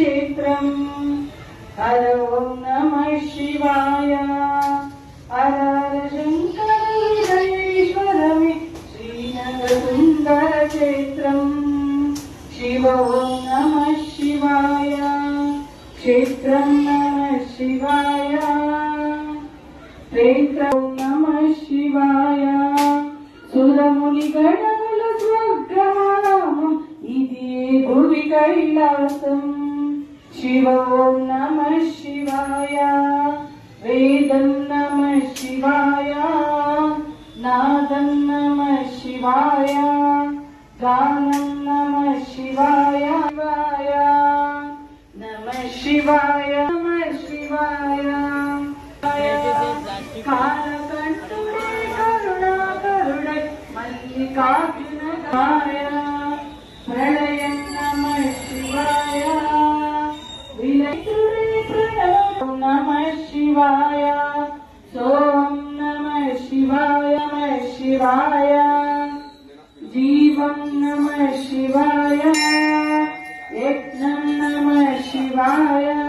क्षेत्रम हर ओम नमः शिवाय हर हर शंकरेश्वरमे श्रीनगर सुंदर क्षेत्रम शिव ओम नमः शिवाय क्षेत्रम नमः शिवाय क्षेत्र ओम नमः शिवाय सुरमुनि गणमुल स्वर्गमामं इदिये भुवि कैलासम् शिव ओम नमः शिवाय वेदं नमः शिवाय नादं नमः शिवाय गानं नमः शिवाय नमः शिवाय नमः शिवाय कालकण्ठुडे करुणाकरुडे मल्लिकार्जुनाय प्रलयं नमः शिवाय नमः शिवाय सोम नमः शिवाय नमः शिवाय जीवं नमः शिवाय यज्ञं नमः शिवाय